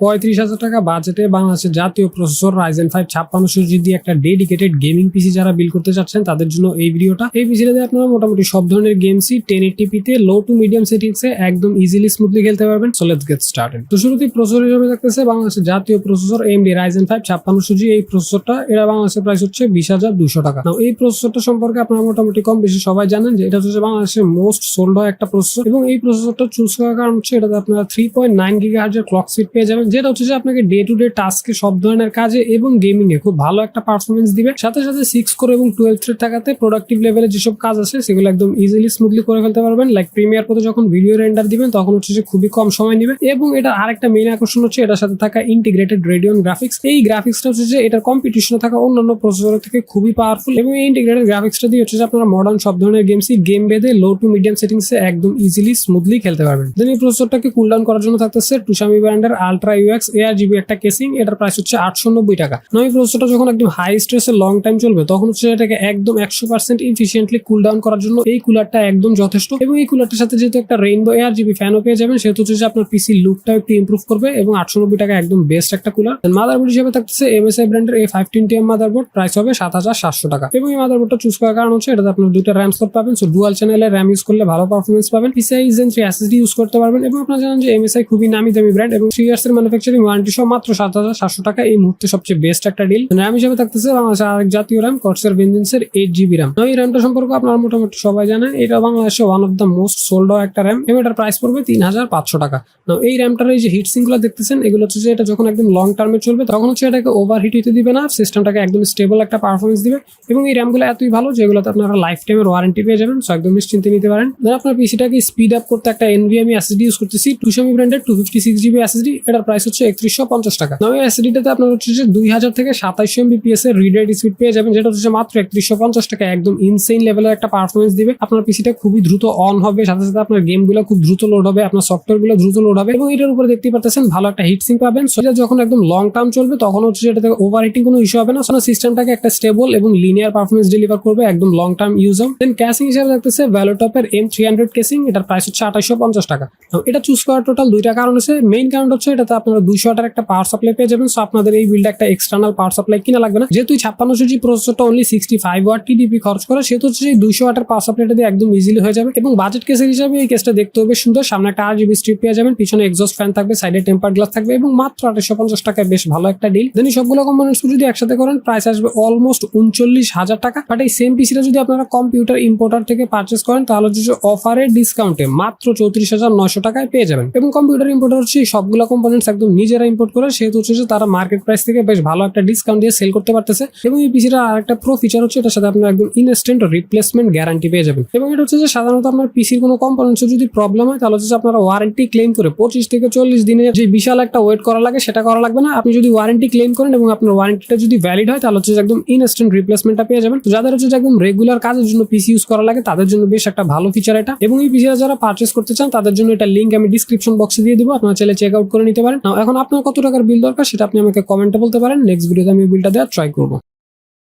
35,000 টাকা বাজেটে বাংলাদেশের জাতীয় প্রসেসর Ryzen 5 5600 দিয়ে একটা ডেডিকেটেড গেমিং পিসি যারা বিল্ড করতে চাচ্ছেন তাদের জন্য এই ভিডিওটা। এই পিসিটাতে আপনারা মোটামুটি সব ধরনের গেমসই 1080p তে লো টু মিডিয়াম সেটিংসে একদম ইজিলি স্মুথলি খেলতে পারবেন। So let's get started. তো শুরুতেই প্রসেসর হিসেবে থাকতেছে বাংলাদেশের জাতীয় প্রসেসর AMD Ryzen 5 5600G। এই প্রসেসরটা এর বাংলাদেশের প্রাইস হচ্ছে 20,200 টাকা। নাও এই প্রসেসরটা সম্পর্কে আপনারা মোটামুটি কম বেশি সবাই জানেন যে এটা হচ্ছে বাংলাদেশের মোস্ট সোল্ড হয় একটা প্রসেসর, এবং এই প্রসেসরটা চুজ করার কারণ হচ্ছে এটাতে আপনারা 3.9 GHz এর ক্লক স্পিড পেয়ে যাবেন, যেটা হচ্ছে যে আপনাকে ডে টু ডে টাস্কে সব ধরনের কাজে এবং গেমিং এ খুব ভালো একটা পারফরমেন্স দিবে। সাথে সাথে 6 কোর এবং 12 থ্রেড থাকাতে প্রোডাক্টিভ লেভেলে যেসব কাজ আছে সেগুলো একদম ইজিলি স্মুথলি করে ফেলতে পারবেন। লাইক প্রিমিয়ার প্রোতে যখন ভিডিও রেন্ডার দিবেন তখন হচ্ছে যে খুবই কম সময় নেবে। এবং এটার আরেকটা মেইন আকর্ষণ হচ্ছে এটার সাথে থাকা ইন্টিগ্রেটেড রেডিয়ন গ্রাফিক্স। এই গ্রাফিক্সটা হচ্ছে যে এটার কম্পিটিশনে থাকা অন্যান্য প্রসেসরের থেকে খুবই পাওয়ারফুল, এবং এই ইন্টিগ্রেটেড গ্রাফিক্সটা দিয়ে হচ্ছে যে আপনারা মডার্ন সব ধরনের গেমসই গেম বেঁধে লো টু মিডিয়াম সেটিংসে একদম ইজিলি স্মুথলি খেলতে পারবেন। দেন এই প্রসেসরটাকে কুল ডাউন করার জন্য থাকতেছে টুসামি ব্র্যান্ডের আলট্রা ইউএক্স ARGB একটা কেসিং। এটার প্রাইস হচ্ছে 890 টাকা। নয় প্রসেসরটা যখন একদম হাই স্ট্রেসে লং টাইম চলবে তখন হচ্ছে এটাকে একদম 100% ইফিশিয়েন্টলি কুল ডাউন করার জন্য এই কুলারটা একদম যথেষ্ট। এবং এই কুলারটার সাথে যেহেতু একটা রেইনবো ARGB ফ্যানও পেয়ে যাবেন, সেহেতু হচ্ছে যে আপনার পিসি লুকটা একটু ইমপ্রুভ করবে, এবং 890 টাকা একদম বেস্ট একটা কুলার। মাদারবোর্ড হিসেবে থাকতেছে MSI ব্র্যান্ডের A15TM মাদারবোর্ড, প্রাইস হবে 7,700 টাকা। এবং এই মাদারবোর্ডটা চুজ করার কারণ হচ্ছে এটাতে আপনার দুটো র্যাম স্লট পাবেন, সো ডুয়াল চ্যানেলের র্যাম ইউজ করলে ভালো পারফরমেন্স পাবেন। PCI Zen 3 SSD ইউজ করতে পারবেন, এবং আপনারা জানেন যে MSI খুবই নামি দামি ব্র্যান্ড, এবং 3 ইয়ার্স এর ম্যানুফ্যাকচারিং ওয়ারেন্টি সহ মাত্র 7,700 টাকা এই মুহূর্তে সবচেয়ে বেস্ট একটা ডিল। র্যাম হিসেবে থাকতেছে বাংলাদেশের আরেক জাতীয় র্যাম কর্সার ভেঞ্জেন্সের 8GB র্যাম। এই র্যামটা সম্পর্কে আপনারা মোটামুটি সবাই জানেন, এটা বাংলাদেশে one of the most sold একটা র্যাম, এবং এটার প্রাইস পড়বে 3,500 টাকা। নাও এই র্যামটার এই যে হিট সিঙ্ক গুলো দেখতেছেন, এগুলো হচ্ছে যে এটা যখন একদম লং টার্মে চলবে তখন হচ্ছে এটাকে ওভারহিট হতে দিবে না, সিস্টেমটাকে একদম স্টেবল একটা পারফরমেন্স দিবে। এবং এই র্যামগুলো এতই ভালো যেগুলোতে আপনারা লাইফ টাইমের ওয়ারেন্টি পেয়ে যাবেন, সো একদম নিশ্চিন্তে নিতে পারেন। আপনার পিসিটাকে স্পিড আপ করতে একটা NVMe SSD ইউজ করতেছি, টুসামি ব্র্যান্ডের 256GB SSD। এটার প্রাইস হচ্ছে 3150 টাকা। নাও এই SSDটাতে আপনার হচ্ছে যে 2000 থেকে 2700 MBPS এর রিড রাইট স্পিড পেয়ে যাবেন, যেটা হচ্ছে মাত্র 3150 টাকা। একদম ইনসেইন লেভেলের একটা পারফরমেন্স দিবে। আপনার পিসিটা খুবই দ্রুত অন হবে, সাথে সাথে আপনার গেমগুলো খুব দ্রুত লোড হবে, আপনার সফটওয়্যার গুলো দ্রুত লোড হবে, এবং এটার উপরে দেখতে পাচ্ছেন ভালো একটা হিট সিঙ্ক পাবেন। সো যখন একদম লং টার্ম চলবে তখন হচ্ছে এটাতে ওভারহিটিং কোনো ইস্যু হবে না। সো সিস্টেমটাকে একটা স্টেবল এবং লিনিয়ার পারফরমেন্স ডেলিভার করবে একদম লং টার্ম ইউজার। দেন ক্যাসিং হিসেবে দেখতেছে ভ্যালোটপের M300 কেসিং। এটার প্রাইস হচ্ছে 2850 টাকা। এটা চুজ করার টোটাল দুইটা কারণ আছে। মেইন কারণ হচ্ছে এটাতে আপনারা 200 ওয়াটের একটা পাওয়ার সাপ্লাই পেয়ে যাবেন, সো আপনাদের এই বিল্ডে একটা এক্সটার্নাল পাওয়ার সাপ্লাই কিনা লাগবে না। যেহেতু 5600G প্রসেসরটা অনলি 65 ওয়াট TDP খরচ করে, সেহেতু হচ্ছে এই 200 ওয়াটের পাওয়ার সাপ্লাইটা দিয়ে একদম ইজিলি হয়ে যাবে। এবং বাজেট কেসের হিসাবে এই কেসটা দেখতে হবে সুন্দর। সামনে একটা RGB স্ট্রিপ পেয়ে যাবেন, পিছনে এক্সস্ট ফ্যান থাকবে, সাইডে টেম্পার গ্লাস থাকবে, এবং মাত্র 2850 টাকায় বেশ ভালো একটা ডিল। দেন সবগুলো কম্পোনেন্টস যদি একসাথে করেন প্রাইস আসবে অলমোস্ট 39,000 টাকা। বাট এই সেম পিসিটা যদি আপনারা কম্পিউটার ইম্পোর্টার থেকে পারচেস করেন তাহলে হচ্ছে অফারে ডিসকাউন্টে মাত্র 34,900 টাকায় পেয়ে যাবেন। এবং কম্পিউটার ইম্পোর্টার হচ্ছে সবগুলো কম্পোনেন্টস একদম নিজেরা ইম্পোর্ট করে, সেহেতু হচ্ছে তারা মার্কেট প্রাইস থেকে বেশ ভালো একটা ডিসকাউন্ট দিয়ে সেল করতে পারতেছে। এবং এই পিসিটা আরেকটা প্রো ফিচার হচ্ছে এটার সাথে আপনারা একদম ইনস্ট্যান্ট রিপ্লেসমেন্ট গ্যারান্টি পেয়ে যাবেন। এবং এটা হচ্ছে যে সাধারণত আপনার পিসির কোনো কম্পোনেন্টস যদি প্রবলেম হয় তাহলে হচ্ছে আপনারা ওয়ারেন্টি ক্লেম করে 25 থেকে 40 দিনে যে বিশাল একটা ওয়েট করা লাগে সেটা করা লাগবে না। আপনি যদি ওয়ারেন্টি ক্লেম করেন এবং আপনার ওয়ারেন্টিটা যদি ভ্যালিড হয় তাহলে হচ্ছে একদম ইনস্ট্যান্ট রিপ্লেসমেন্টটা পেয়ে যাবেন। তো যাদের হচ্ছে একদম রেগুলার কাজের জন্য পিসি ইউজ করা লাগে তাদের জন্য বেশ একটা ভালো ফিচার এটা। এবং এই পিসিটা যারা পারচেস করতে চান তাদের জন্য এটা লিংক আমি ডিসক্রিপশন বক্সে দিয়ে দিব, আপনারা চাইলে চেক আউট করে নিতে পারেন। এখন আপনার কত টাকার বিল দরকার সেটা আপনি আমাকে কমেন্টে বলতে পারেন, নেক্সট ভিডিওতে আমি বিলটা দেওয়ার ট্রাই করবো।